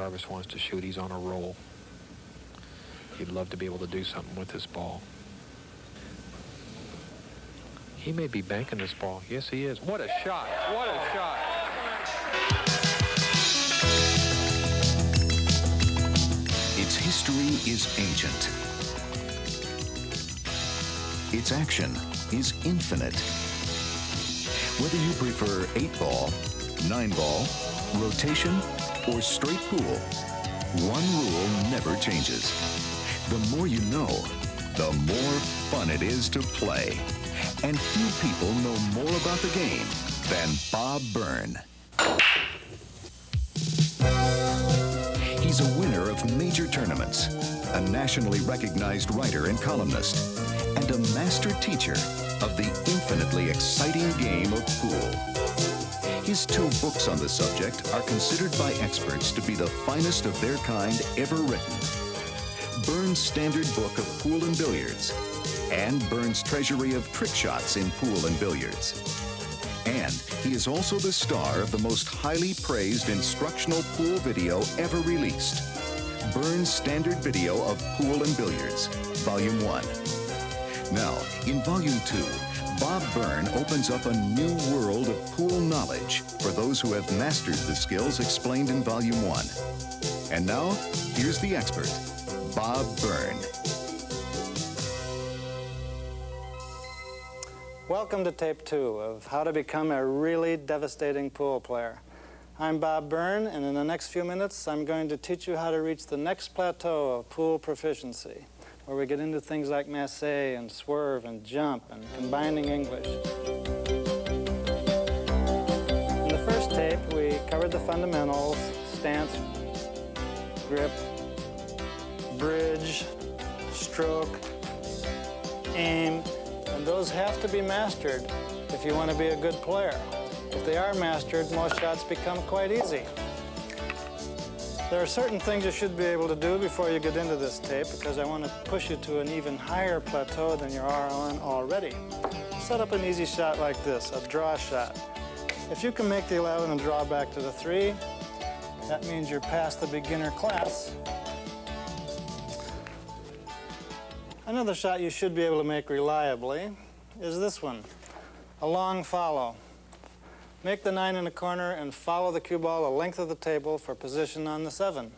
Jarvis wants to shoot. He's on a roll. He'd love to be able to do something with this ball. He may be banking this ball. Yes, he is. What a shot. What a shot. Its history is ancient. Its action is infinite. Whether you prefer 8-ball, 9-ball, rotation, or straight pool, one rule never changes. The more you know, the more fun it is to play. And few people know more about the game than Bob Byrne. He's a winner of major tournaments, a nationally recognized writer and columnist, and a master teacher of the infinitely exciting game of pool. His 2 books on the subject are considered by experts to be the finest of their kind ever written. Byrne's Standard Book of Pool and Billiards, and Byrne's Treasury of Trick Shots in Pool and Billiards. And he is also the star of the most highly praised instructional pool video ever released, Byrne's Standard Video of Pool and Billiards, Volume 1. Now, in Volume 2, Bob Byrne opens up a new world of pool knowledge for those who have mastered the skills explained in Volume 1. And now, here's the expert, Bob Byrne. Welcome to Tape 2 of How to Become a Really Devastating Pool Player. I'm Bob Byrne, and in the next few minutes, I'm going to teach you how to reach the next plateau of pool proficiency, where we get into things like Massé and swerve and jump and combining English. In the first tape, we covered the fundamentals: stance, grip, bridge, stroke, aim, and those have to be mastered if you want to be a good player. If they are mastered, most shots become quite easy. There are certain things you should be able to do before you get into this tape, because I want to push you to an even higher plateau than you are on already. Set up an easy shot like this, a draw shot. If you can make the 11 and draw back to the 3, that means you're past the beginner class. Another shot you should be able to make reliably is this one, a long follow. Make the 9 in the corner and follow the cue ball the length of the table for position on the 7.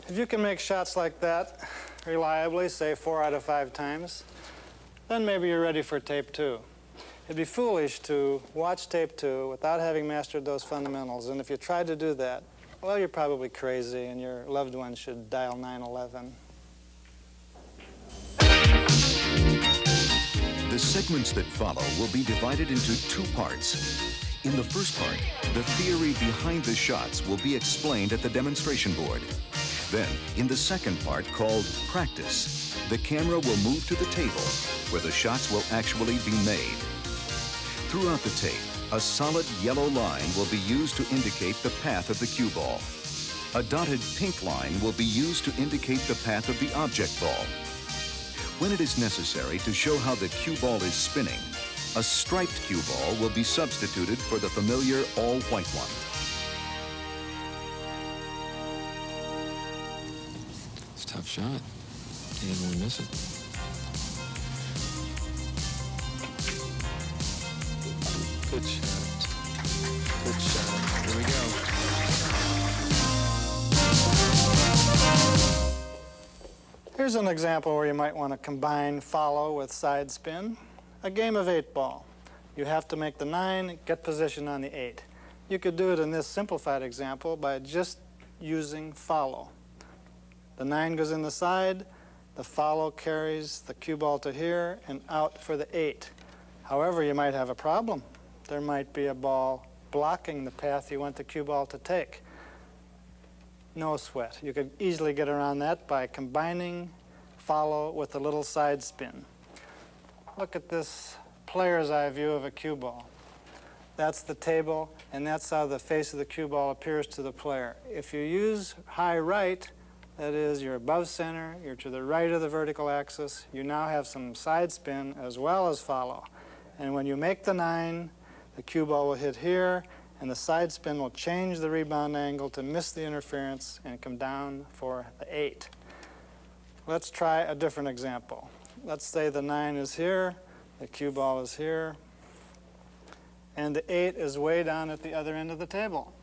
If you can make shots like that reliably, say 4 out of 5 times, then maybe you're ready for Tape 2. It'd be foolish to watch Tape 2 without having mastered those fundamentals, and if you tried to do that, well, you're probably crazy, and your loved one should dial 911. The segments that follow will be divided into 2 parts. In the first part, the theory behind the shots will be explained at the demonstration board. Then, in the second part, called practice, the camera will move to the table where the shots will actually be made. Throughout the tape, a solid yellow line will be used to indicate the path of the cue ball. A dotted pink line will be used to indicate the path of the object ball. When it is necessary to show how the cue ball is spinning, a striped cue ball will be substituted for the familiar all-white one. It's a tough shot. He doesn't want to miss it. Good shot. Good shot. Here we go. Here's an example where you might want to combine follow with side spin. A game of 8-ball. You have to make the 9, get position on the 8. You could do it in this simplified example by just using follow. The 9 goes in the side, the follow carries the cue ball to here and out for the 8. However, you might have a problem. There might be a ball blocking the path you want the cue ball to take. No sweat. You could easily get around that by combining follow with a little side spin. Look at this player's eye view of a cue ball. That's the table, and that's how the face of the cue ball appears to the player. If you use high right, that is, you're above center, you're to the right of the vertical axis, you now have some side spin as well as follow. And when you make the 9, the cue ball will hit here, and the side spin will change the rebound angle to miss the interference and come down for the 8. Let's try a different example. Let's say the 9 is here, the cue ball is here, and the 8 is way down at the other end of the table.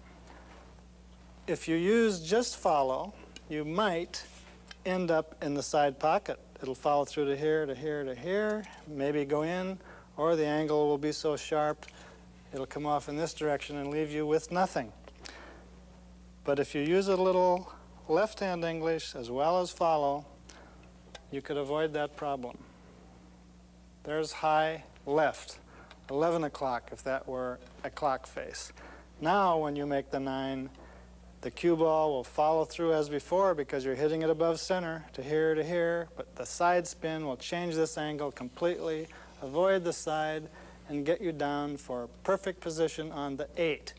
If you use just follow, you might end up in the side pocket. It'll follow through to here, to here, to here, maybe go in, or the angle will be so sharp it'll come off in this direction and leave you with nothing. But if you use a little left-hand English as well as follow, you could avoid that problem. There's high left, 11 o'clock if that were a clock face. Now when you make the 9, the cue ball will follow through as before because you're hitting it above center to here, but the side spin will change this angle completely, avoid the side, and get you down for perfect position on the 8.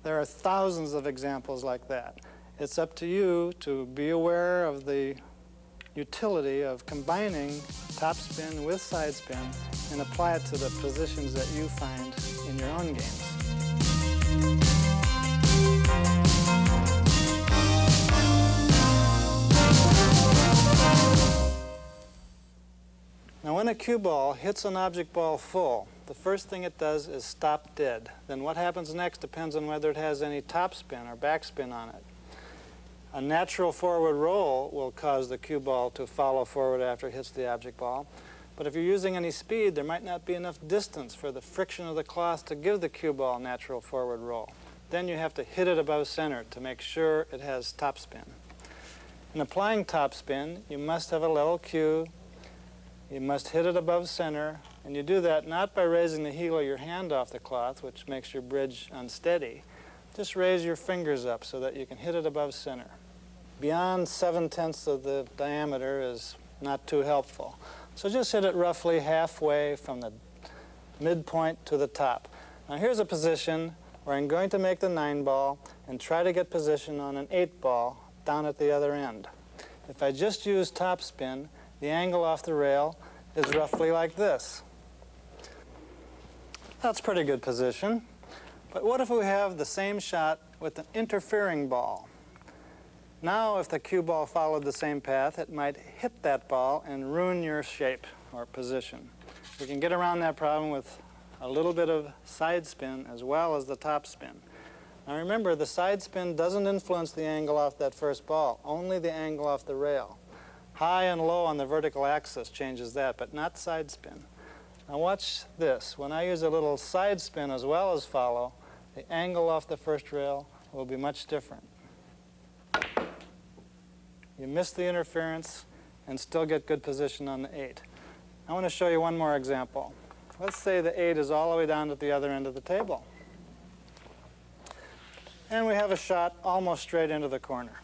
There are thousands of examples like that. It's up to you to be aware of the utility of combining topspin with side spin and apply it to the positions that you find in your own games. Now when a cue ball hits an object ball full, the first thing it does is stop dead. Then what happens next depends on whether it has any topspin or backspin on it. A natural forward roll will cause the cue ball to follow forward after it hits the object ball. But if you're using any speed, there might not be enough distance for the friction of the cloth to give the cue ball natural forward roll. Then you have to hit it above center to make sure it has topspin. In applying topspin, you must have a level cue. You must hit it above center, and you do that not by raising the heel of your hand off the cloth, which makes your bridge unsteady. Just raise your fingers up so that you can hit it above center. Beyond 7/10 of the diameter is not too helpful. So just hit it roughly halfway from the midpoint to the top. Now here's a position where I'm going to make the 9 ball and try to get position on an 8 ball down at the other end. If I just use topspin, the angle off the rail is roughly like this. That's pretty good position. But what if we have the same shot with an interfering ball? Now, if the cue ball followed the same path, it might hit that ball and ruin your shape or position. We can get around that problem with a little bit of side spin as well as the top spin. Now remember, the side spin doesn't influence the angle off that first ball, only the angle off the rail. High and low on the vertical axis changes that, but not side spin. Now watch this. When I use a little side spin as well as follow, the angle off the first rail will be much different. You miss the interference and still get good position on the 8. I want to show you one more example. Let's say the 8 is all the way down at the other end of the table. And we have a shot almost straight into the corner.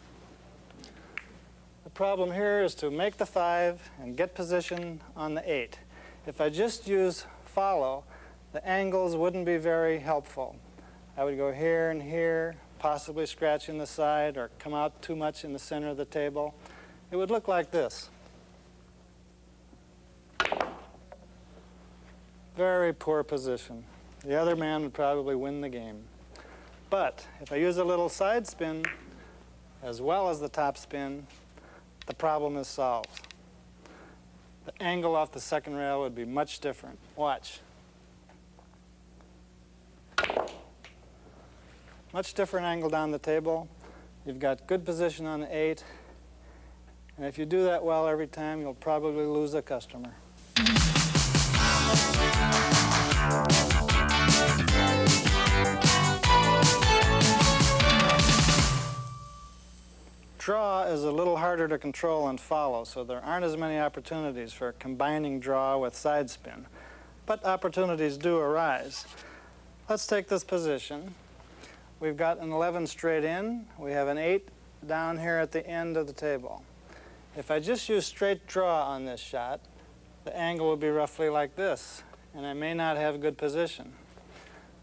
The problem here is to make the 5 and get position on the 8. If I just use follow, the angles wouldn't be very helpful. I would go here and here, possibly scratching the side or come out too much in the center of the table. It would look like this. Very poor position. The other man would probably win the game. But if I use a little side spin as well as the top spin, the problem is solved. The angle off the second rail would be much different. Watch. Much different angle down the table. You've got good position on the 8. And if you do that well every time, you'll probably lose a customer. Draw is a little harder to control and follow, so there aren't as many opportunities for combining draw with side spin. But opportunities do arise. Let's take this position. We've got an 11 straight in. We have an 8 down here at the end of the table. If I just use straight draw on this shot, the angle will be roughly like this, and I may not have good position.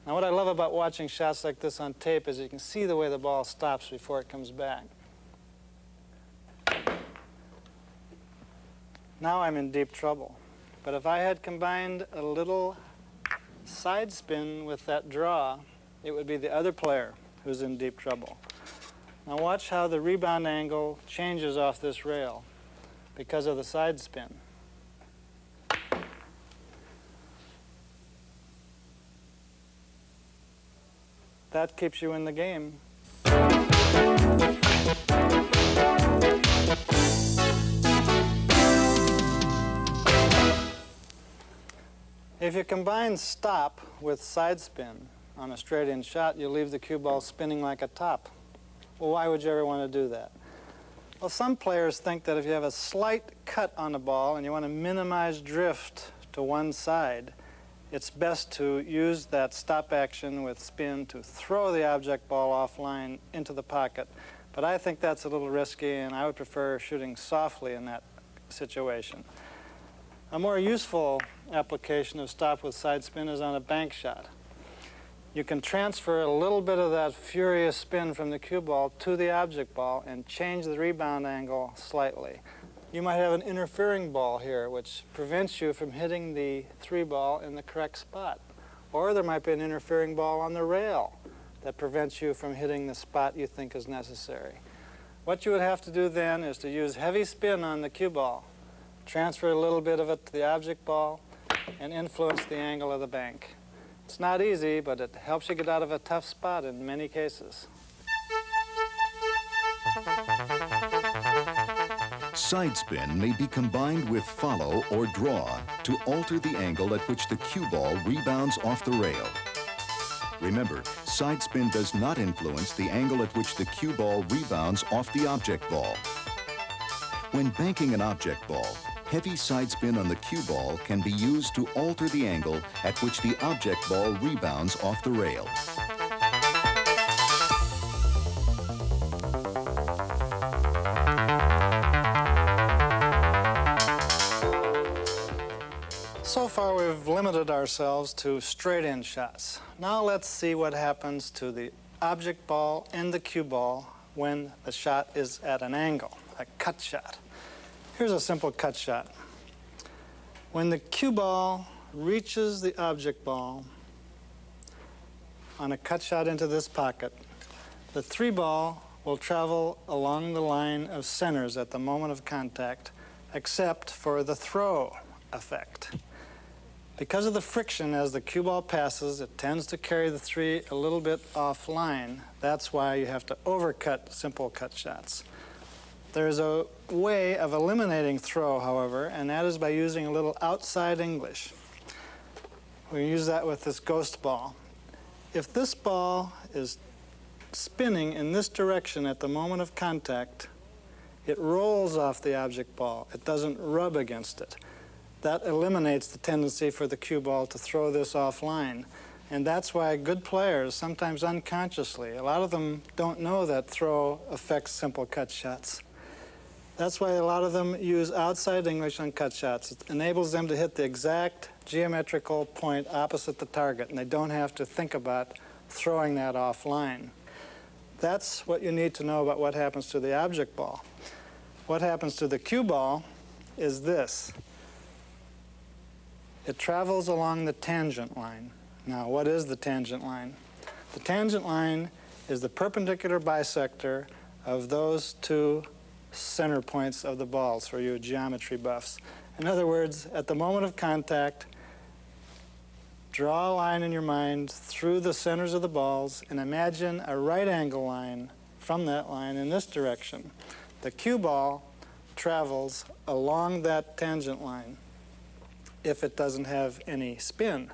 Now what I love about watching shots like this on tape is you can see the way the ball stops before it comes back. Now I'm in deep trouble. But if I had combined a little side spin with that draw, it would be the other player who's in deep trouble. Now watch how the rebound angle changes off this rail because of the side spin. That keeps you in the game. If you combine stop with side spin on a straight-in shot, you leave the cue ball spinning like a top. Well, why would you ever want to do that? Well, some players think that if you have a slight cut on the ball and you want to minimize drift to one side, it's best to use that stop action with spin to throw the object ball offline into the pocket. But I think that's a little risky, and I would prefer shooting softly in that situation. A more useful application of stop with side spin is on a bank shot. You can transfer a little bit of that furious spin from the cue ball to the object ball and change the rebound angle slightly. You might have an interfering ball here, which prevents you from hitting the 3 ball in the correct spot. Or there might be an interfering ball on the rail that prevents you from hitting the spot you think is necessary. What you would have to do then is to use heavy spin on the cue ball, transfer a little bit of it to the object ball, and influence the angle of the bank. It's not easy, but it helps you get out of a tough spot in many cases. Side spin may be combined with follow or draw to alter the angle at which the cue ball rebounds off the rail. Remember, side spin does not influence the angle at which the cue ball rebounds off the object ball. When banking an object ball, heavy side spin on the cue ball can be used to alter the angle at which the object ball rebounds off the rail. So far we've limited ourselves to straight-in shots. Now let's see what happens to the object ball and the cue ball when the shot is at an angle, a cut shot. Here's a simple cut shot. When the cue ball reaches the object ball on a cut shot into this pocket, the 3 ball will travel along the line of centers at the moment of contact, except for the throw effect. Because of the friction as the cue ball passes, it tends to carry the 3 a little bit offline. That's why you have to overcut simple cut shots. There's a way of eliminating throw, however, and that is by using a little outside English. We use that with this ghost ball. If this ball is spinning in this direction at the moment of contact, it rolls off the object ball. It doesn't rub against it. That eliminates the tendency for the cue ball to throw this offline. And that's why good players, sometimes unconsciously, a lot of them don't know that throw affects simple cut shots. That's why a lot of them use outside English on cut shots. It enables them to hit the exact geometrical point opposite the target, and they don't have to think about throwing that offline. That's what you need to know about what happens to the object ball. What happens to the cue ball is this. It travels along the tangent line. Now, what is the tangent line? The tangent line is the perpendicular bisector of those 2 center points of the balls for you geometry buffs. In other words, at the moment of contact, draw a line in your mind through the centers of the balls and imagine a right angle line from that line in this direction. The cue ball travels along that tangent line if it doesn't have any spin.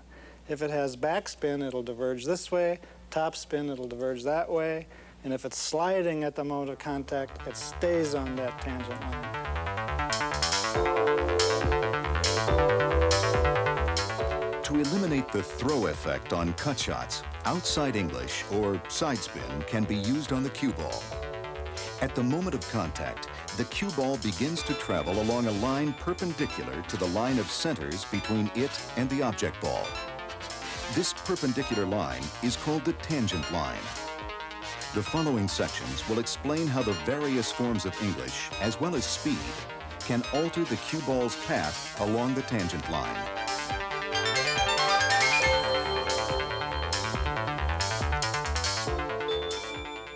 If it has backspin, it'll diverge this way. Top spin, it'll diverge that way. And if it's sliding at the moment of contact, it stays on that tangent line. To eliminate the throw effect on cut shots, outside English or side spin can be used on the cue ball. At the moment of contact, the cue ball begins to travel along a line perpendicular to the line of centers between it and the object ball. This perpendicular line is called the tangent line. The following sections will explain how the various forms of English, as well as speed, can alter the cue ball's path along the tangent line.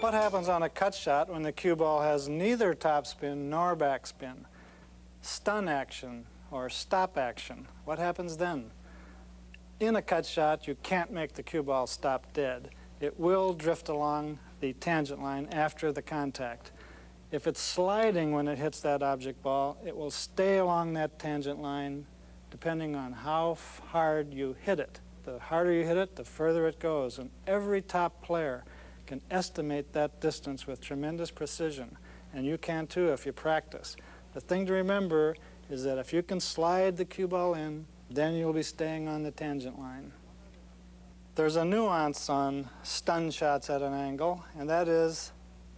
What happens on a cut shot when the cue ball has neither topspin nor backspin? Stun action or stop action. What happens then? In a cut shot, you can't make the cue ball stop dead. It will drift along the tangent line after the contact. If it's sliding when it hits that object ball, it will stay along that tangent line depending on how hard you hit it. The harder you hit it, the further it goes. And every top player can estimate that distance with tremendous precision. And you can too if you practice. The thing to remember is that if you can slide the cue ball in, then you'll be staying on the tangent line. There's a nuance on stun shots at an angle, and that is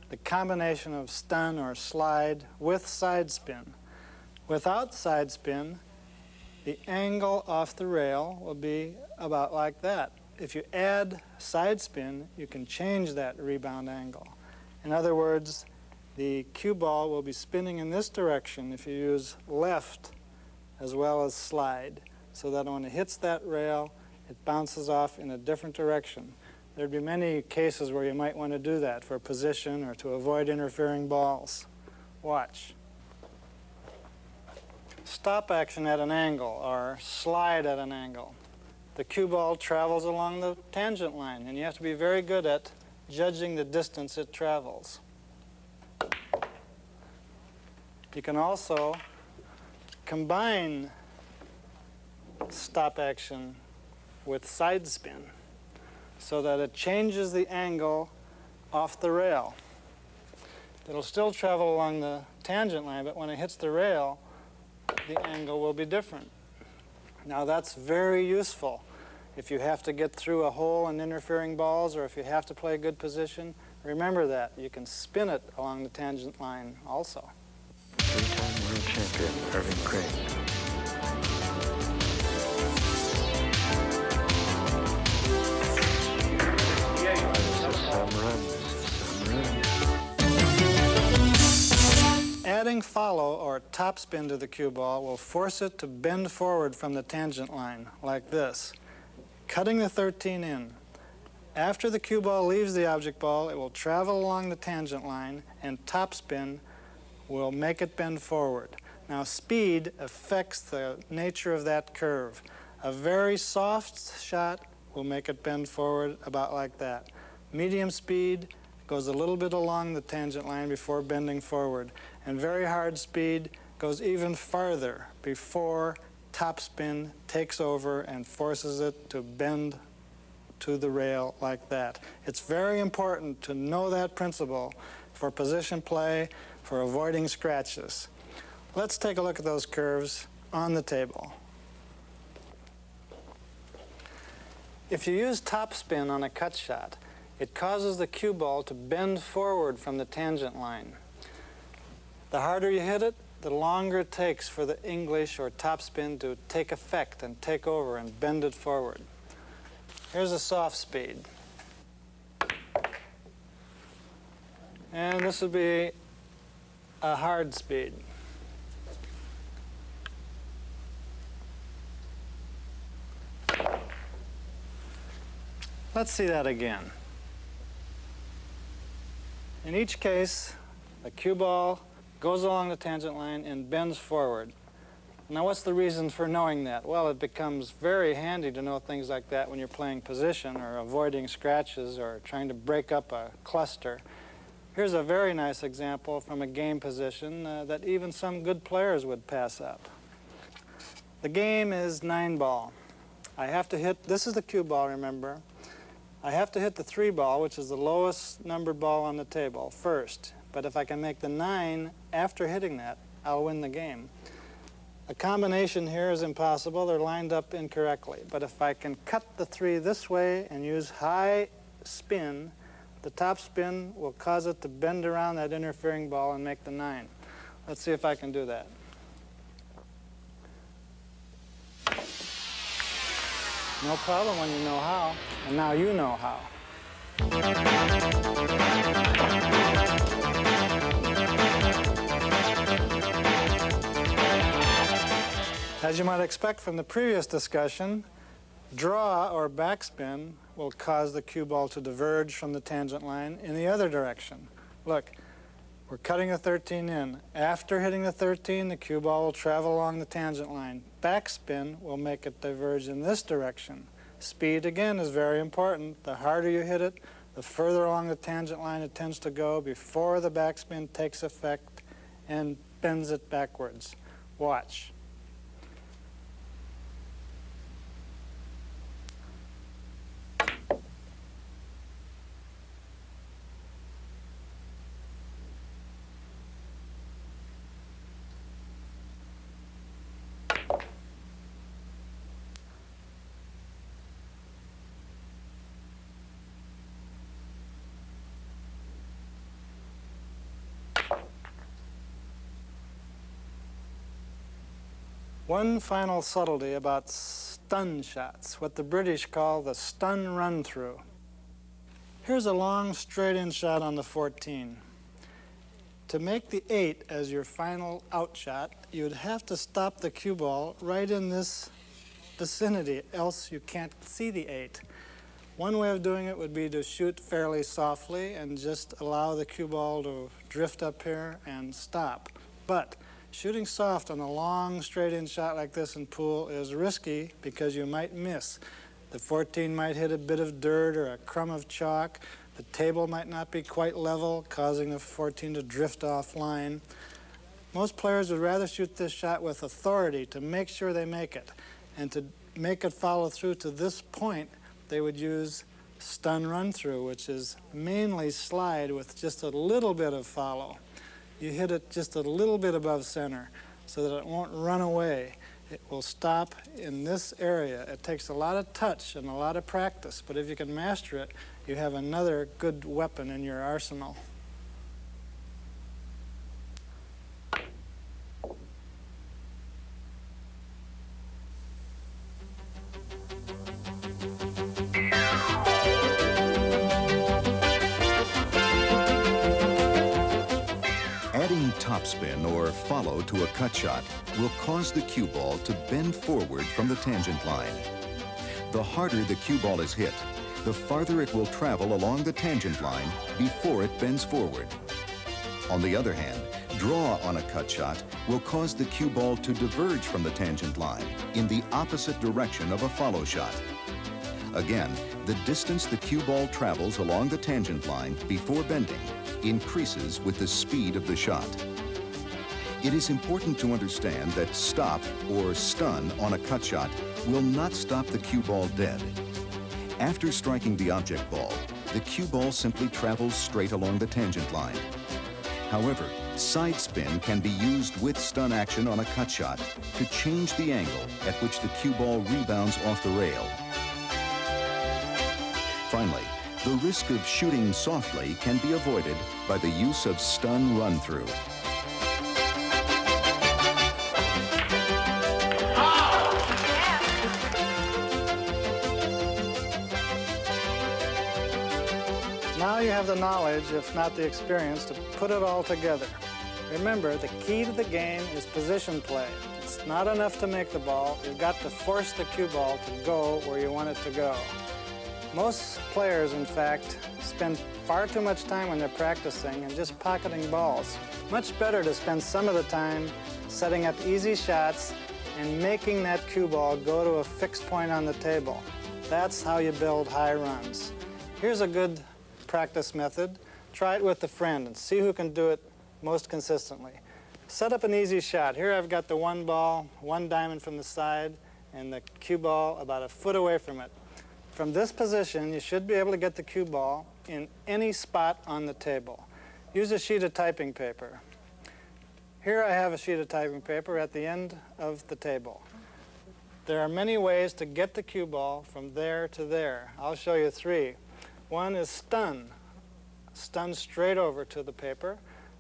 the combination of stun or slide with side spin. Without side spin, the angle off the rail will be about like that. If you add side spin, you can change that rebound angle. In other words, the cue ball will be spinning in this direction if you use left as well as slide, so that when it hits that rail, it bounces off in a different direction. There'd be many cases where you might want to do that for position or to avoid interfering balls. Watch. Stop action at an angle or slide at an angle. The cue ball travels along the tangent line, and you have to be very good at judging the distance it travels. You can also combine stop action with side spin so that it changes the angle off the rail. It'll still travel along the tangent line, but when it hits the rail, the angle will be different. Now that's very useful if you have to get through a hole in interfering balls or if you have to play a good position. Remember that. You can spin it along the tangent line also. Three-time world champion Irving Craig. Adding follow or topspin to the cue ball will force it to bend forward from the tangent line like this, cutting the 13 in. After the cue ball leaves the object ball, it will travel along the tangent line, and topspin will make it bend forward. Now speed affects the nature of that curve. A very soft shot will make it bend forward about like that. Medium speed goes a little bit along the tangent line before bending forward, and very hard speed goes even farther before topspin takes over and forces it to bend to the rail like that. It's very important to know that principle for position play, for avoiding scratches. Let's take a look at those curves on the table. If you use topspin on a cut shot, it causes the cue ball to bend forward from the tangent line. The harder you hit it, the longer it takes for the English or topspin to take effect and take over and bend it forward. Here's a soft speed. And this would be a hard speed. Let's see that again. In each case, the cue ball goes along the tangent line and bends forward. Now, what's the reason for knowing that? Well, it becomes very handy to know things like that when you're playing position or avoiding scratches or trying to break up a cluster. Here's a very nice example from a game position that even some good players would pass up. The game is 9-ball. I have to hit, this is the cue ball, remember. I have to hit the 3 ball, which is the lowest numbered ball on the table, first. But if I can make the 9 after hitting that, I'll win the game. A combination here is impossible. They're lined up incorrectly. But if I can cut the 3 this way and use high spin, the top spin will cause it to bend around that interfering ball and make the 9. Let's see if I can do that. No problem when you know how, and now you know how. As you might expect from the previous discussion, draw or backspin will cause the cue ball to diverge from the tangent line in the other direction. Look, we're cutting a 13 in. After hitting the 13, the cue ball will travel along the tangent line. Backspin will make it diverge in this direction. Speed, again, is very important. The harder you hit it, the further along the tangent line it tends to go before the backspin takes effect and bends it backwards. Watch. One final subtlety about stun shots, what the British call the stun run-through. Here's a long straight-in shot on the 14. To make the 8 as your final out shot, you'd have to stop the cue ball right in this vicinity, else you can't see the 8. One way of doing it would be to shoot fairly softly and just allow the cue ball to drift up here and stop. But shooting soft on a long straight-in shot like this in pool is risky because you might miss. The 14 might hit a bit of dirt or a crumb of chalk. The table might not be quite level, causing the 14 to drift offline. Most players would rather shoot this shot with authority to make sure they make it. And to make it follow through to this point, they would use stun run-through, which is mainly slide with just a little bit of follow. You hit it just a little bit above center so that it won't run away. It will stop in this area. It takes a lot of touch and a lot of practice, but if you can master it, you have another good weapon in your arsenal. Adding topspin or follow to a cut shot will cause the cue ball to bend forward from the tangent line. The harder the cue ball is hit, the farther it will travel along the tangent line before it bends forward. On the other hand, draw on a cut shot will cause the cue ball to diverge from the tangent line in the opposite direction of a follow shot. Again, the distance the cue ball travels along the tangent line before bending increases with the speed of the shot. It is important to understand that stop or stun on a cut shot will not stop the cue ball dead. After striking the object ball, the cue ball simply travels straight along the tangent line. However, side spin can be used with stun action on a cut shot to change the angle at which the cue ball rebounds off the rail. Finally, the risk of shooting softly can be avoided by the use of stun run-through. Now you have the knowledge, if not the experience, to put it all together. Remember, the key to the game is position play. It's not enough to make the ball. You've got to force the cue ball to go where you want it to go. Most players, in fact, spend far too much time when they're practicing and just pocketing balls. Much better to spend some of the time setting up easy shots and making that cue ball go to a fixed point on the table. That's how you build high runs. Here's a good practice method. Try it with a friend and see who can do it most consistently. Set up an easy shot. Here I've got the one ball, one diamond from the side, and the cue ball about a foot away from it. From this position, you should be able to get the cue ball in any spot on the table. Use a sheet of typing paper. Here I have a sheet of typing paper at the end of the table. There are many ways to get the cue ball from there to there. I'll show you three. One is stun. Stun straight over to the paper.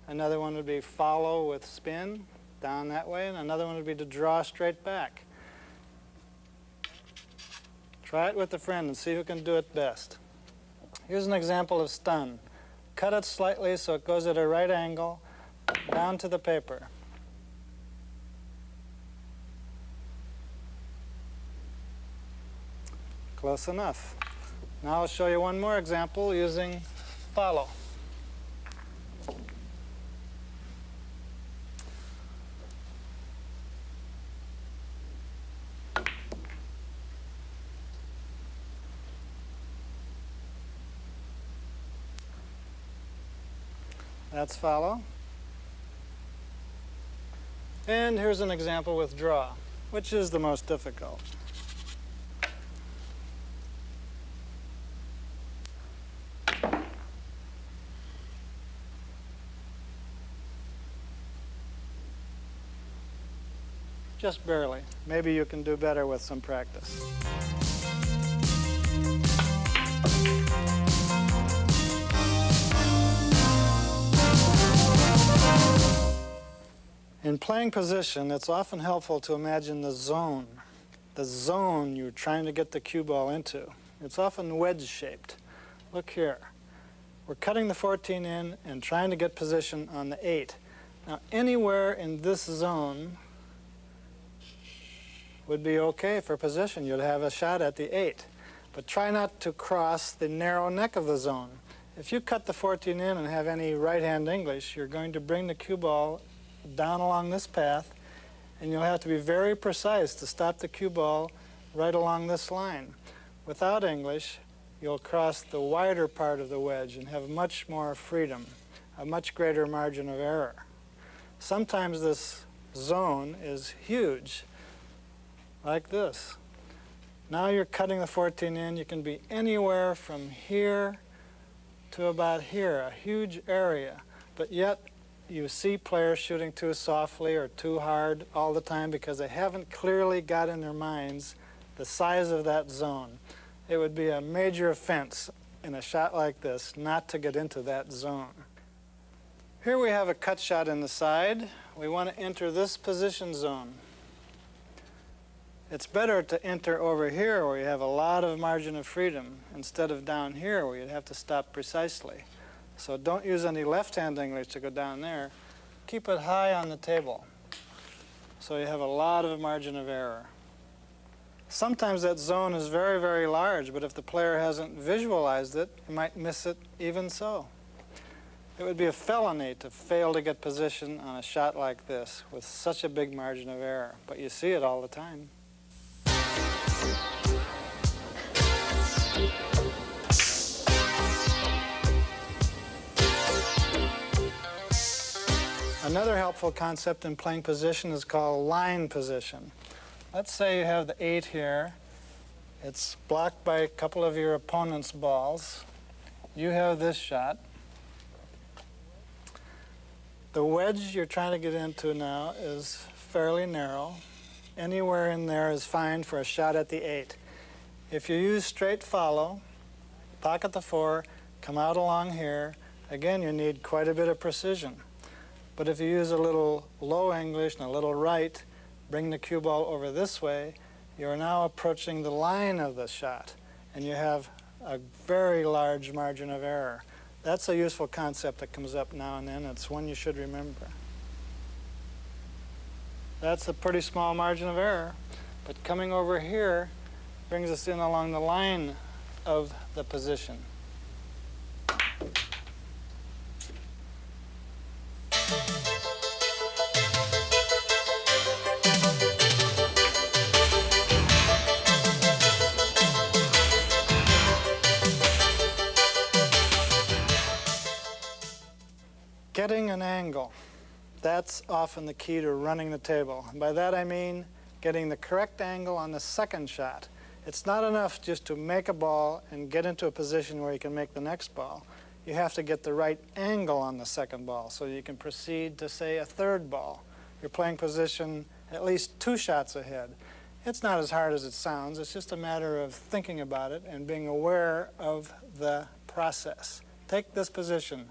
Another one would be follow with spin, down that way, and another one would be to draw straight back. Try it with a friend and see who can do it best. Here's an example of stun. Cut it slightly so it goes at a right angle down to the paper. Close enough. Now I'll show you one more example using follow. That's follow. And here's an example with draw, which is the most difficult. Just barely. Maybe you can do better with some practice. In playing position, it's often helpful to imagine the zone you're trying to get the cue ball into. It's often wedge-shaped. Look here. We're cutting the 14 in and trying to get position on the 8. Now, anywhere in this zone would be okay for position. You'd have a shot at the 8. But try not to cross the narrow neck of the zone. If you cut the 14 in and have any right-hand English, you're going to bring the cue ball down along this path, and you'll have to be very precise to stop the cue ball right along this line. Without English, you'll cross the wider part of the wedge and have much more freedom, a much greater margin of error. Sometimes this zone is huge, like this. Now you're cutting the 14 in. You can be anywhere from here to about here, a huge area, but yet you see players shooting too softly or too hard all the time because they haven't clearly got in their minds the size of that zone. It would be a major offense in a shot like this not to get into that zone. Here we have a cut shot in the side. We want to enter this position zone. It's better to enter over here where you have a lot of margin of freedom instead of down here where you'd have to stop precisely. So don't use any left-hand English to go down there. Keep it high on the table so you have a lot of margin of error. Sometimes that zone is very, very large, but if the player hasn't visualized it, you might miss it even so. It would be a felony to fail to get position on a shot like this with such a big margin of error, but you see it all the time. Another helpful concept in playing position is called line position. Let's say you have the 8 here. It's blocked by a couple of your opponent's balls. You have this shot. The wedge you're trying to get into now is fairly narrow. Anywhere in there is fine for a shot at the 8. If you use straight follow, pocket the 4, come out along here, again you need quite a bit of precision. But if you use a little low English and a little right, bring the cue ball over this way, you're now approaching the line of the shot, and you have a very large margin of error. That's a useful concept that comes up now and then. It's one you should remember. That's a pretty small margin of error, but coming over here brings us in along the line of the position. Getting an angle. That's often the key to running the table. And by that I mean getting the correct angle on the second shot. It's not enough just to make a ball and get into a position where you can make the next ball. You have to get the right angle on the second ball so you can proceed to, say, a third ball. You're playing position at least 2 shots ahead. It's not as hard as it sounds. It's just a matter of thinking about it and being aware of the process. Take this position.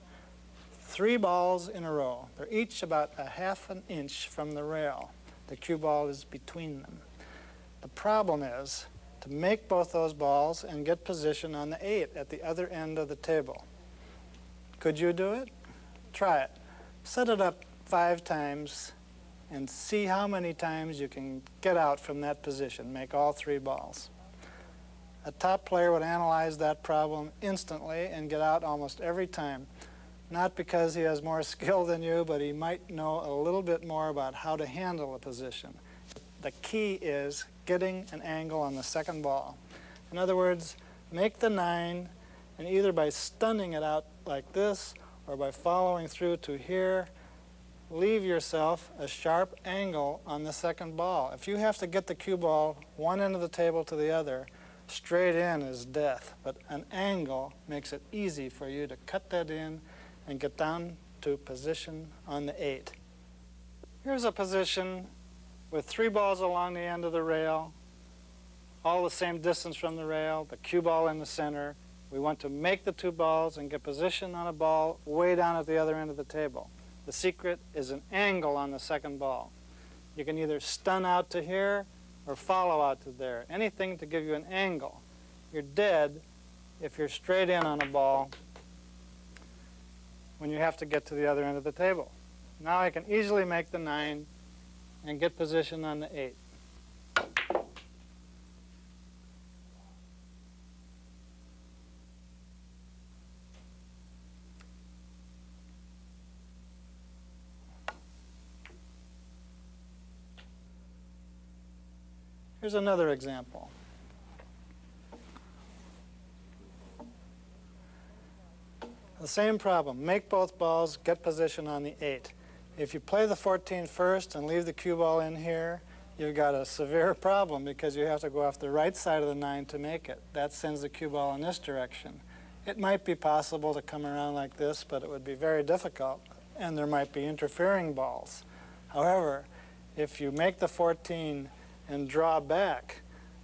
3 balls in a row. They're each about a half an inch from the rail. The cue ball is between them. The problem is to make both those balls and get position on the 8 at the other end of the table. Could you do it? Try it. Set it up 5 times and see how many times you can get out from that position. Make all 3 balls. A top player would analyze that problem instantly and get out almost every time. Not because he has more skill than you, but he might know a little bit more about how to handle a position. The key is getting an angle on the second ball. In other words, make the 9, and either by stunning it out like this or by following through to here, leave yourself a sharp angle on the second ball. If you have to get the cue ball one end of the table to the other, straight in is death, but an angle makes it easy for you to cut that in and get down to position on the 8. Here's a position with 3 balls along the end of the rail, all the same distance from the rail, the cue ball in the center. We want to make the 2 balls and get position on a ball way down at the other end of the table. The secret is an angle on the second ball. You can either stun out to here or follow out to there. Anything to give you an angle. You're dead if you're straight in on a ball when you have to get to the other end of the table. Now I can easily make the 9 and get position on the 8. Here's another example. The same problem. Make both balls, get position on the 8. If you play the 14 first and leave the cue ball in here, you've got a severe problem because you have to go off the right side of the 9 to make it. That sends the cue ball in this direction. It might be possible to come around like this, but it would be very difficult, and there might be interfering balls. However, if you make the 14 and draw back,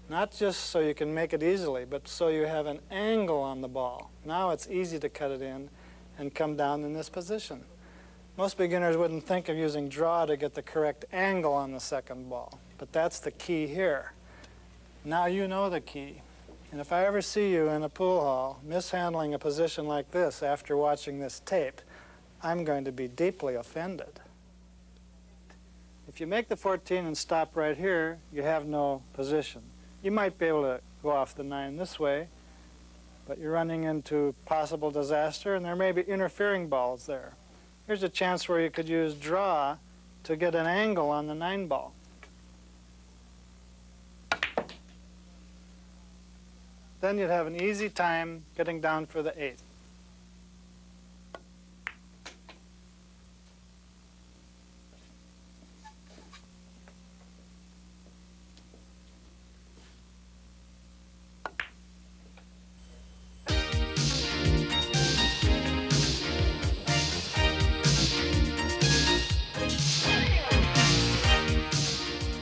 not just so you can make it easily, but so you have an angle on the ball. Now it's easy to cut it in and come down in this position. Most beginners wouldn't think of using draw to get the correct angle on the second ball, but that's the key here. Now you know the key. And if I ever see you in a pool hall mishandling a position like this after watching this tape, I'm going to be deeply offended. If you make the 14 and stop right here, you have no position. You might be able to go off the 9 this way, but you're running into possible disaster, and there may be interfering balls there. Here's a chance where you could use draw to get an angle on the 9 ball. Then you'd have an easy time getting down for the 8.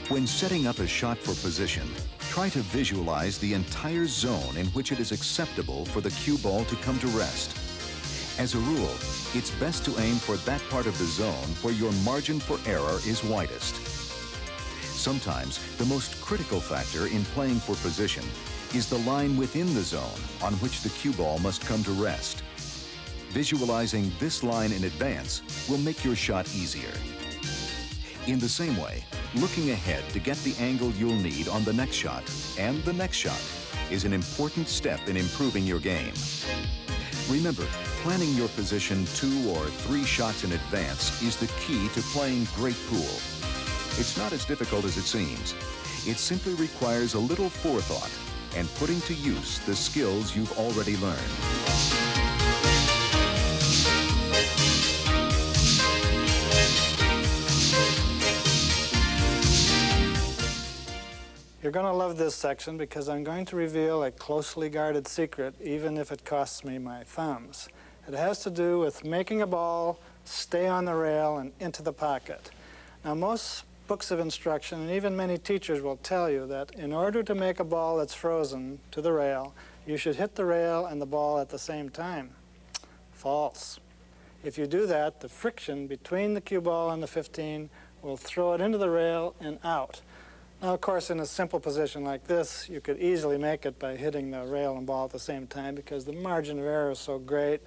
When setting up a shot for position, try to visualize the entire zone in which it is acceptable for the cue ball to come to rest. As a rule, it's best to aim for that part of the zone where your margin for error is widest. Sometimes, the most critical factor in playing for position is the line within the zone on which the cue ball must come to rest. Visualizing this line in advance will make your shot easier. In the same way, looking ahead to get the angle you'll need on the next shot and the next shot is an important step in improving your game. Remember, planning your position 2 or 3 shots in advance is the key to playing great pool. It's not as difficult as it seems. It simply requires a little forethought and putting to use the skills you've already learned. You're going to love this section because I'm going to reveal a closely guarded secret, even if it costs me my thumbs. It has to do with making a ball stay on the rail and into the pocket. Now, most books of instruction, and even many teachers will tell you that in order to make a ball that's frozen to the rail, you should hit the rail and the ball at the same time. False. If you do that, the friction between the cue ball and the 15 will throw it into the rail and out. Now, of course, in a simple position like this, you could easily make it by hitting the rail and ball at the same time because the margin of error is so great.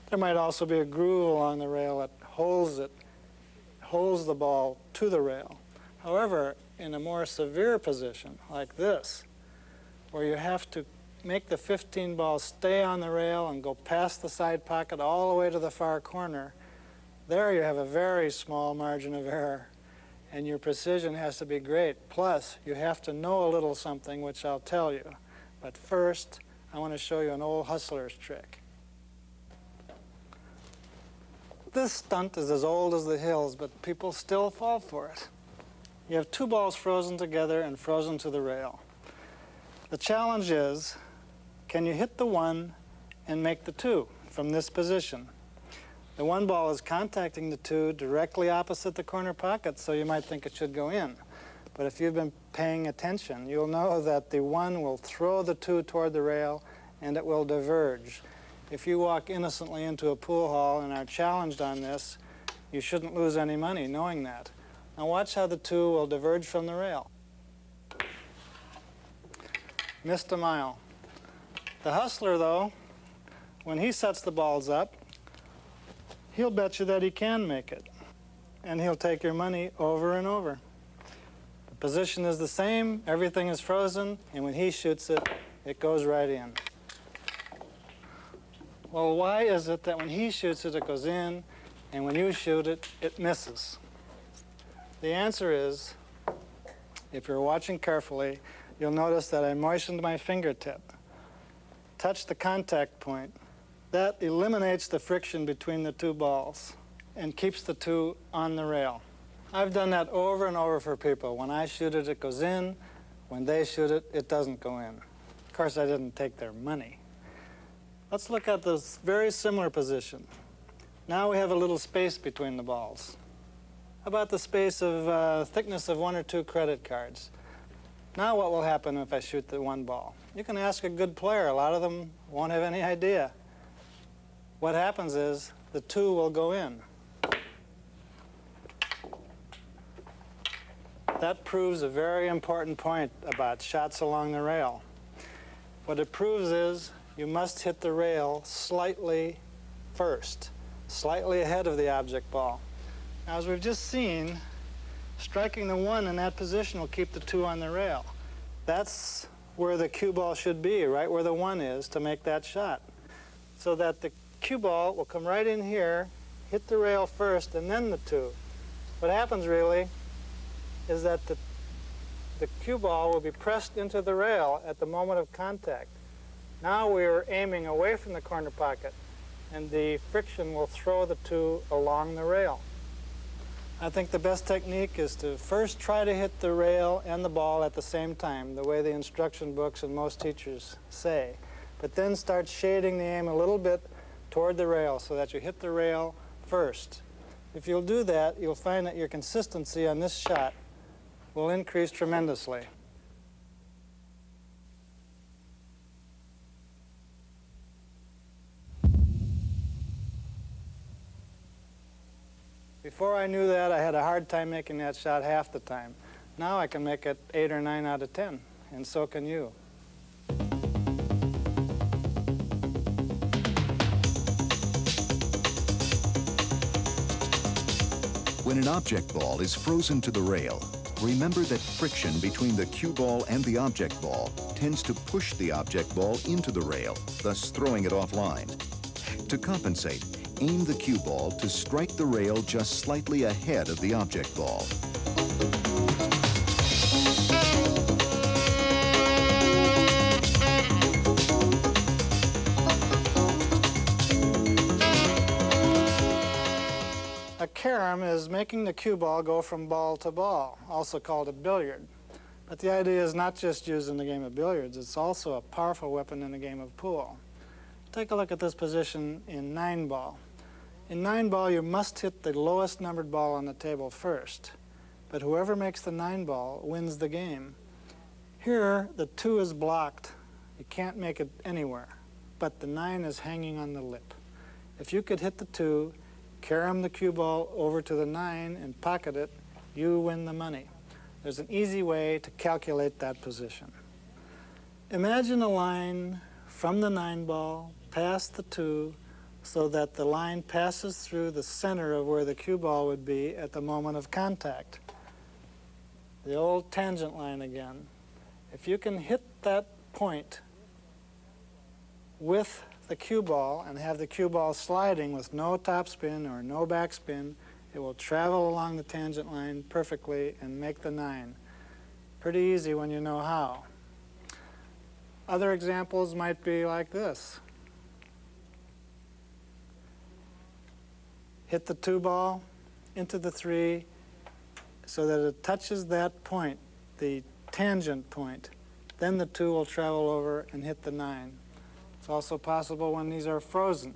There might also be a groove along the rail that holds the ball to the rail. However, in a more severe position like this, where you have to make the 15 ball stay on the rail and go past the side pocket all the way to the far corner, there you have a very small margin of error, and your precision has to be great. Plus, you have to know a little something, which I'll tell you. But first, I want to show you an old hustler's trick. This stunt is as old as the hills, but people still fall for it. You have two balls frozen together and frozen to the rail. The challenge is, can you hit the one and make the two from this position? The one ball is contacting the two directly opposite the corner pocket, so you might think it should go in. But if you've been paying attention, you'll know that the one will throw the two toward the rail and it will diverge. If you walk innocently into a pool hall and are challenged on this, you shouldn't lose any money knowing that. Now watch how the two will diverge from the rail. Missed a mile. The hustler, though, when he sets the balls up, he'll bet you that he can make it, and he'll take your money over and over. The position is the same, everything is frozen, and when he shoots it, it goes right in. Well, why is it that when he shoots it, it goes in, and when you shoot it, it misses? The answer is, if you're watching carefully, you'll notice that I moistened my fingertip. Touch the contact point. That eliminates the friction between the two balls and keeps the two on the rail. I've done that over and over for people. When I shoot it, it goes in. When they shoot it, it doesn't go in. Of course, I didn't take their money. Let's look at this very similar position. Now we have a little space between the balls. About the space of thickness of 1 or 2 credit cards. Now what will happen if I shoot the one ball? You can ask a good player. A lot of them won't have any idea. What happens is the two will go in. That proves a very important point about shots along the rail. What it proves is you must hit the rail slightly first, slightly ahead of the object ball. Now, as we've just seen, striking the one in that position will keep the two on the rail. That's where the cue ball should be, right where the one is, to make that shot. So that the cue ball will come right in here, hit the rail first, and then the two. What happens really is that the cue ball will be pressed into the rail at the moment of contact. Now we're aiming away from the corner pocket, and the friction will throw the two along the rail. I think the best technique is to first try to hit the rail and the ball at the same time, the way the instruction books and most teachers say. But then start shading the aim a little bit toward the rail so that you hit the rail first. If you'll do that, you'll find that your consistency on this shot will increase tremendously. Before I knew that, I had a hard time making that shot half the time. Now I can make it 8 or 9 out of 10, and so can you. When an object ball is frozen to the rail, remember that friction between the cue ball and the object ball tends to push the object ball into the rail, thus throwing it offline. To compensate, aim the cue ball to strike the rail just slightly ahead of the object ball. A carom is making the cue ball go from ball to ball, also called a billiard. But the idea is not just used in the game of billiards, it's also a powerful weapon in the game of pool. Take a look at this position in 9-ball. In 9-ball, you must hit the lowest numbered ball on the table first, but whoever makes the 9-ball wins the game. Here, the 2 is blocked. You can't make it anywhere, but the 9 is hanging on the lip. If you could hit the 2, carom the cue ball over to the 9 and pocket it, you win the money. There's an easy way to calculate that position. Imagine a line from the 9-ball past the 2 so that the line passes through the center of where the cue ball would be at the moment of contact. The old tangent line again. If you can hit that point with the cue ball and have the cue ball sliding with no topspin or no backspin, it will travel along the tangent line perfectly and make the 9. Pretty easy when you know how. Other examples might be like this. Hit the 2 ball into the 3 so that it touches that point, the tangent point. Then the 2 will travel over and hit the 9. It's also possible when these are frozen.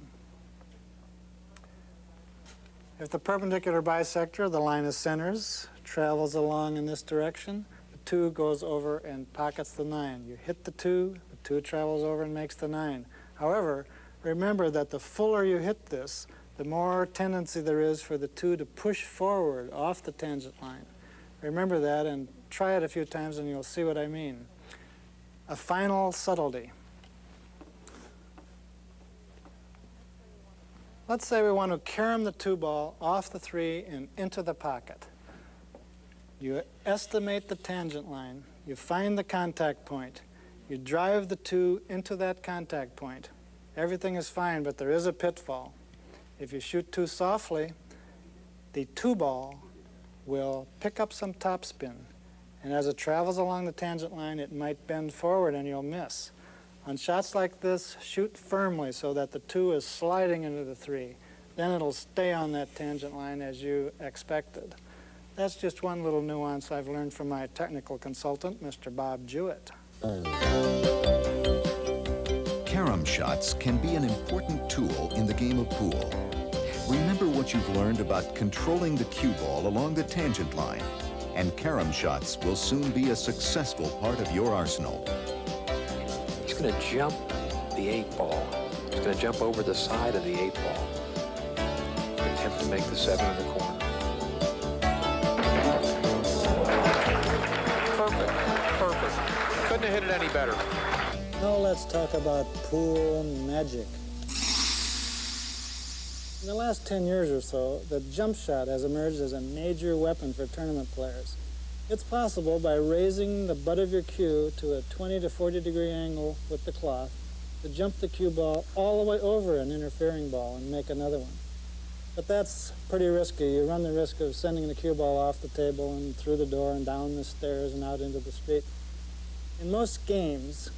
If the perpendicular bisector of the line of centers travels along in this direction, the 2 goes over and pockets the 9. You hit the 2 travels over and makes the 9. However, remember that the fuller you hit this, the more tendency there is for the 2 to push forward off the tangent line. Remember that and try it a few times and you'll see what I mean. A final subtlety. Let's say we want to carom the 2 ball off the 3 and into the pocket. You estimate the tangent line, you find the contact point, you drive the 2 into that contact point. Everything is fine, but there is a pitfall. If you shoot too softly, the 2 ball will pick up some topspin, and as it travels along the tangent line, it might bend forward and you'll miss. On shots like this, shoot firmly so that the 2 is sliding into the 3. Then it'll stay on that tangent line as you expected. That's just one little nuance I've learned from my technical consultant, Mr. Bob Jewett. Carom shots can be an important tool in the game of pool. Remember what you've learned about controlling the cue ball along the tangent line, and carom shots will soon be a successful part of your arsenal. He's going to jump the 8 ball. He's going to jump over the side of the 8 ball. Attempt to make the 7 in the corner. Perfect. Perfect. Couldn't have hit it any better. Now let's talk about pool magic. In the last 10 years or so, the jump shot has emerged as a major weapon for tournament players. It's possible by raising the butt of your cue to a 20 to 40 degree angle with the cloth to jump the cue ball all the way over an interfering ball and make another one. But that's pretty risky. You run the risk of sending the cue ball off the table and through the door and down the stairs and out into the street. In most games,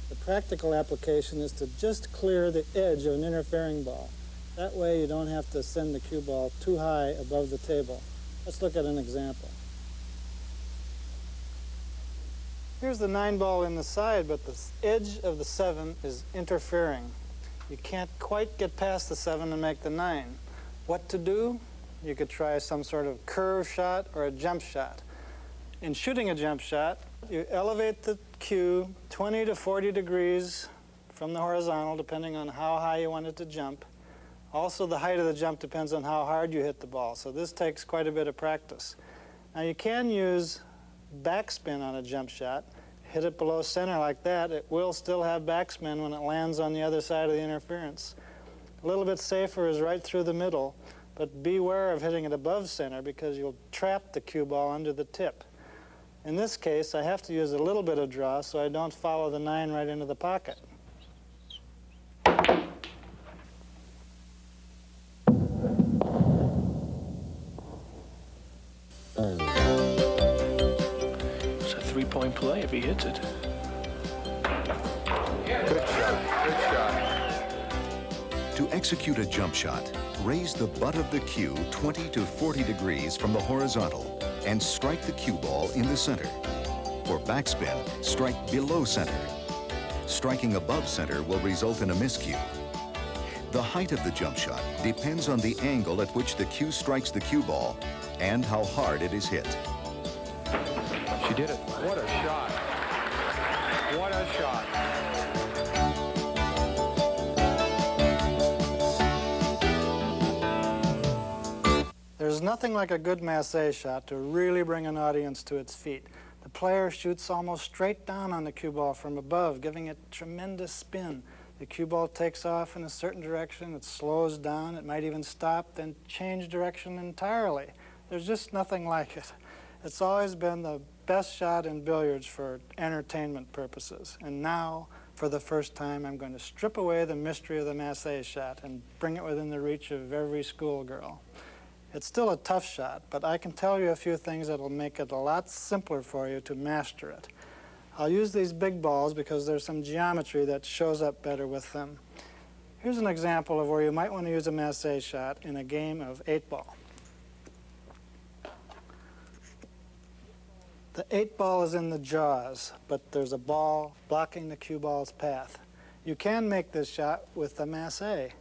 the practical application is to just clear the edge of an interfering ball. That way you don't have to send the cue ball too high above the table. Let's look at an example. Here's the 9 ball in the side, but the edge of the 7 is interfering. You can't quite get past the 7 and make the 9. What to do? You could try some sort of curve shot or a jump shot. In shooting a jump shot, you elevate the cue 20 to 40 degrees from the horizontal, depending on how high you want it to jump. Also, the height of the jump depends on how hard you hit the ball, so this takes quite a bit of practice. Now, you can use backspin on a jump shot. Hit it below center like that, it will still have backspin when it lands on the other side of the interference. A little bit safer is right through the middle, but beware of hitting it above center because you'll trap the cue ball under the tip. In this case, I have to use a little bit of draw so I don't follow the 9 right into the pocket. It's a 3-point play if he hits it. Good shot. Good shot. To execute a jump shot, raise the butt of the cue 20 to 40 degrees from the horizontal and strike the cue ball in the center. For backspin, strike below center. Striking above center will result in a miscue. The height of the jump shot depends on the angle at which the cue strikes the cue ball and how hard it is hit. She did it. What a shot. What a shot. There's nothing like a good Massé shot to really bring an audience to its feet. The player shoots almost straight down on the cue ball from above, giving it tremendous spin. The cue ball takes off in a certain direction, it slows down, it might even stop, then change direction entirely. There's just nothing like it. It's always been the best shot in billiards for entertainment purposes. And now, for the first time, I'm going to strip away the mystery of the Massé shot and bring it within the reach of every schoolgirl. It's still a tough shot, but I can tell you a few things that will make it a lot simpler for you to master it. I'll use these big balls because there's some geometry that shows up better with them. Here's an example of where you might want to use a Massé shot in a game of 8-ball. The 8-ball is in the jaws, but there's a ball blocking the cue ball's path. You can make this shot with the Massé.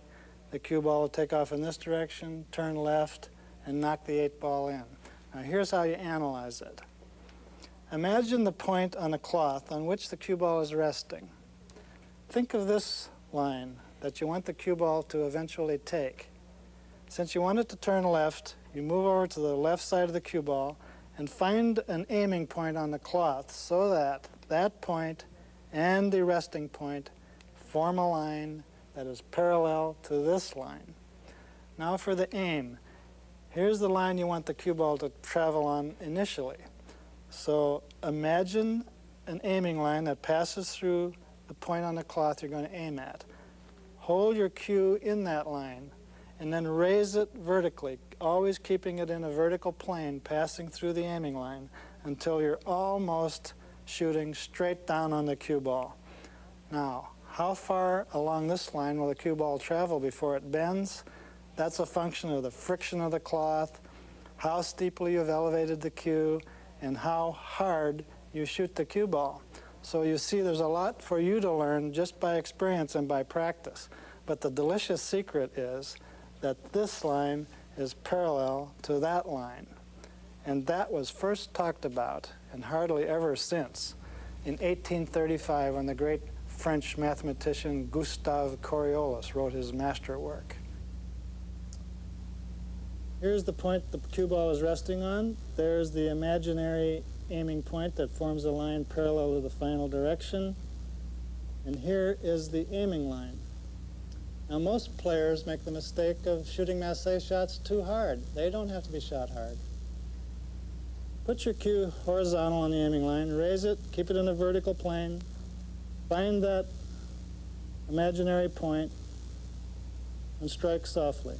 The cue ball will take off in this direction, turn left, and knock the 8-ball in. Now here's how you analyze it. Imagine the point on a cloth on which the cue ball is resting. Think of this line that you want the cue ball to eventually take. Since you want it to turn left, you move over to the left side of the cue ball and find an aiming point on the cloth so that that point and the resting point form a line that is parallel to this line. Now for the aim. Here's the line you want the cue ball to travel on initially. So imagine an aiming line that passes through the point on the cloth you're going to aim at. Hold your cue in that line and then raise it vertically, always keeping it in a vertical plane passing through the aiming line until you're almost shooting straight down on the cue ball. Now, how far along this line will the cue ball travel before it bends? That's a function of the friction of the cloth, how steeply you've elevated the cue, and how hard you shoot the cue ball. So you see there's a lot for you to learn just by experience and by practice. But the delicious secret is that this line is parallel to that line. And that was first talked about, and hardly ever since, in 1835 when the great French mathematician Gustave Coriolis wrote his masterwork. Here's the point the cue ball is resting on. There's the imaginary aiming point that forms a line parallel to the final direction. And here is the aiming line. Now, most players make the mistake of shooting Massé shots too hard. They don't have to be shot hard. Put your cue horizontal on the aiming line, raise it, keep it in a vertical plane, find that imaginary point, and strike softly.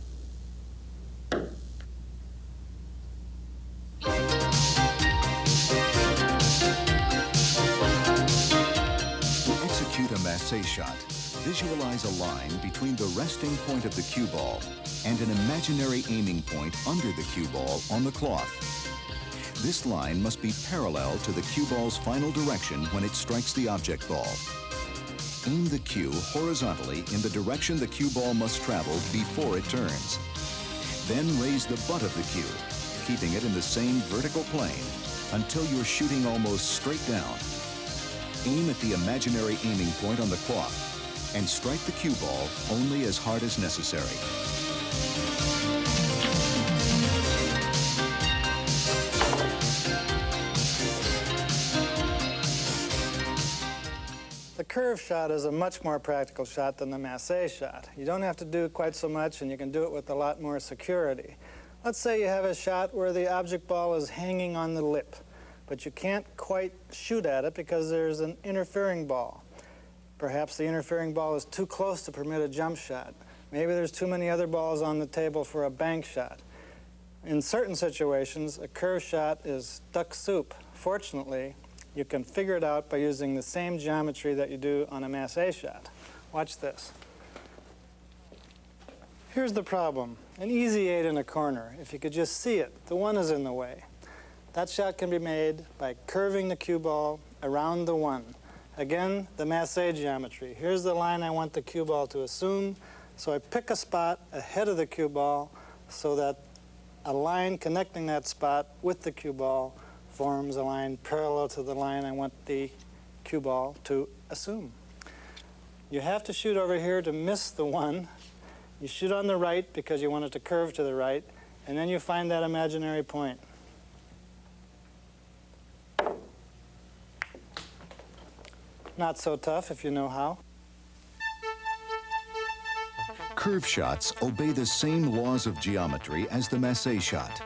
Execute a Massé shot. Visualize a line between the resting point of the cue ball and an imaginary aiming point under the cue ball on the cloth. This line must be parallel to the cue ball's final direction when it strikes the object ball. Aim the cue horizontally in the direction the cue ball must travel before it turns. Then raise the butt of the cue, keeping it in the same vertical plane until you're shooting almost straight down. Aim at the imaginary aiming point on the cloth and strike the cue ball only as hard as necessary. The curve shot is a much more practical shot than the Massé shot. You don't have to do quite so much, and you can do it with a lot more security. Let's say you have a shot where the object ball is hanging on the lip, but you can't quite shoot at it because there's an interfering ball. Perhaps the interfering ball is too close to permit a jump shot. Maybe there's too many other balls on the table for a bank shot. In certain situations, a curve shot is duck soup. Fortunately, you can figure it out by using the same geometry that you do on a Massé shot. Watch this. Here's the problem. An easy 8 in a corner. If you could just see it, the 1 is in the way. That shot can be made by curving the cue ball around the 1. Again, the Massé geometry. Here's the line I want the cue ball to assume. So I pick a spot ahead of the cue ball so that a line connecting that spot with the cue ball forms a line parallel to the line I want the cue ball to assume. You have to shoot over here to miss the 1. You shoot on the right because you want it to curve to the right, and then you find that imaginary point. Not so tough if you know how. Curve shots obey the same laws of geometry as the Massé shot.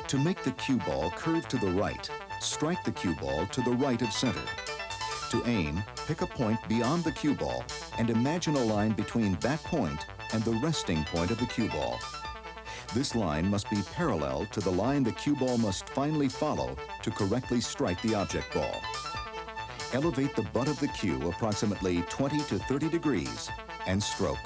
To make the cue ball curve to the right, strike the cue ball to the right of center. To aim, pick a point beyond the cue ball and imagine a line between that point and the resting point of the cue ball. This line must be parallel to the line the cue ball must finally follow to correctly strike the object ball. Elevate the butt of the cue approximately 20 to 30 degrees and stroke.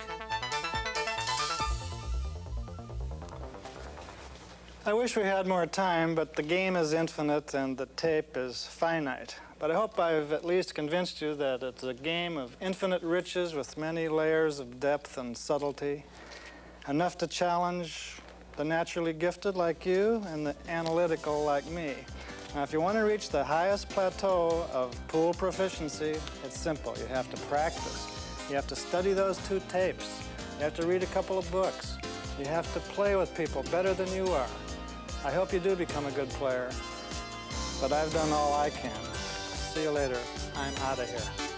I wish we had more time, but the game is infinite and the tape is finite. But I hope I've at least convinced you that it's a game of infinite riches with many layers of depth and subtlety, enough to challenge the naturally gifted like you and the analytical like me. Now, if you want to reach the highest plateau of pool proficiency, it's simple. You have to practice. You have to study those 2 tapes. You have to read a couple of books. You have to play with people better than you are. I hope you do become a good player, but I've done all I can. See you later. I'm out of here.